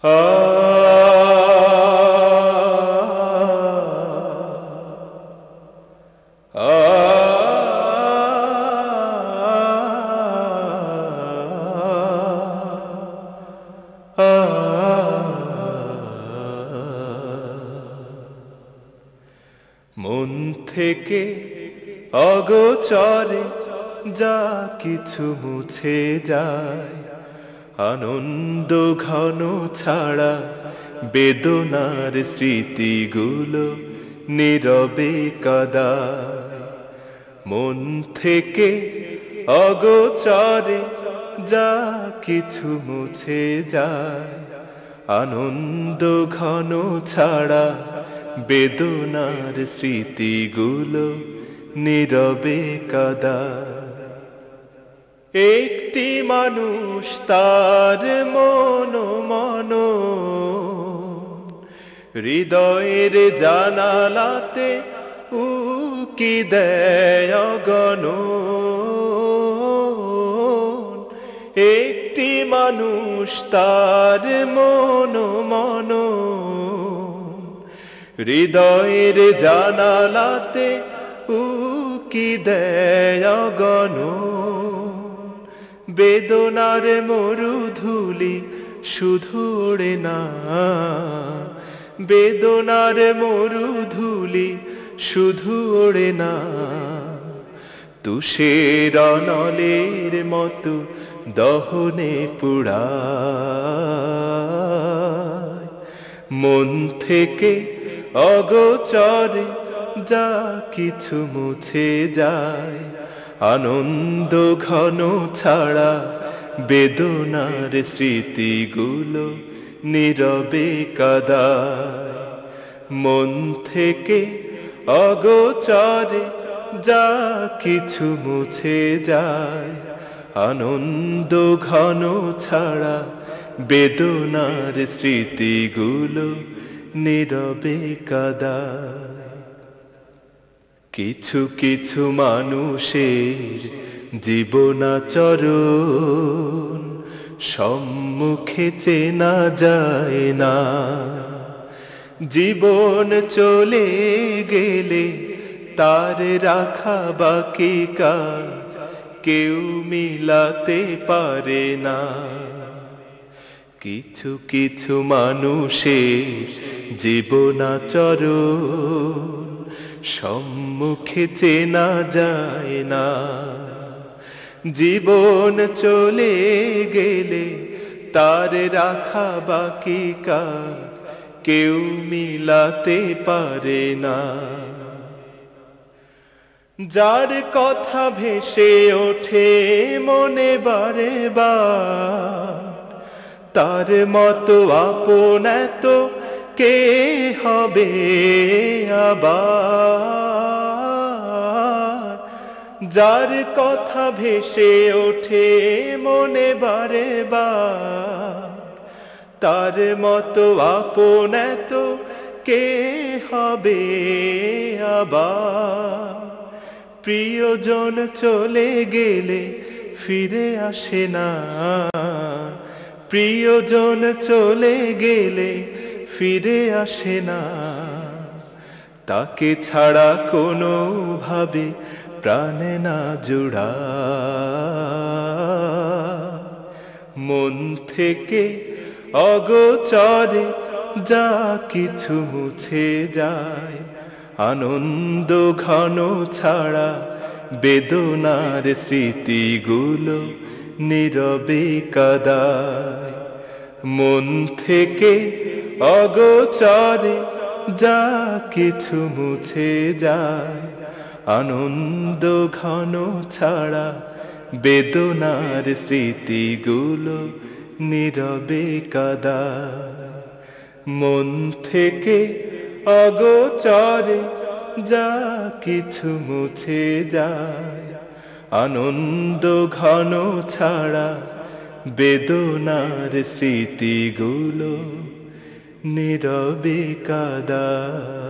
মন থেকে অগোচরে যা কিছু মুছে যায়, আনন্দ ঘন ছাড়া বেদনার স্মৃতিগুলো নীরবে কাদায়। মন থেকে অগোচরে যা কিছু মুছে যায়, আনন্দ ঘন ছাড়া বেদনার স্মৃতিগুলো নীরবে কাদায়। একটি মানুষ তার মন হৃদয়ের জানালাতে উকি দেয় অগণন। একটি মানুষ তার মন হৃদয়ের জানালাতে উকি দেয় অগণন। বেদনার মরুধূলি শুধু ওড়ে না, বেদনার মরুধূলি শুধু ওড়ে না, তুষের নলের মতো দহনে পুড়ায়। মন থেকে অগোচরে যা কিছু মুছে যায়, আনন্দ ঘন ছাড়া বেদনার স্মৃতিগুলো নীরবে কাদায়। মন থেকে অগোচরে যা কিছু মুছে যায়, আনন্দ ঘন ছাড়া বেদনার স্মৃতিগুলো নীরবে কাদায়। কিছু কিছু মানুষের জীবনাচরণ সম্মুখে চেনা যায় না, জীবন চলে গেলে তার রাখা বাকি কাজ কেউ মিলাতে পারে না। কিছু কিছু মানুষের জীবনাচরণ সম্মুখে চেনা যায় না, জীবন চলে গেলে তার রাখা বাকি কাজ কেউ মিলাতে পারে না। যার কথা ভেসে ওঠে মনে বারে বার, তার মতো আপন এত কে হবে আবার। যার কথা ভেসে ওঠে মনে বারে বার, তার মতো আপন এত কে হবে আবার। প্রিয়জন চলে গেলে ফিরে আসে না, প্রিয়জন চলে গেলে ফিরে আসে না, তাকে ছাড়া কোনো ভাবে প্রাণে না জোড়া। মন থেকে অগোচরে যা কিছু মুছে যায়, আনন্দ ঘন ছাড়া বেদনার স্মৃতিগুলো নীরবে কাদায়। মন থেকে অগোচরে যা কিছু মুছে যায়, আনন্দ ঘন ছাড়া বেদনার স্মৃতিগুলো নীরবে কাদায়। মন থেকে অগোচরে যা কিছু মুছে যায়, আনন্দ ঘন ছাড়া বেদনার স্মৃতিগুলো নীরবে কাদায়।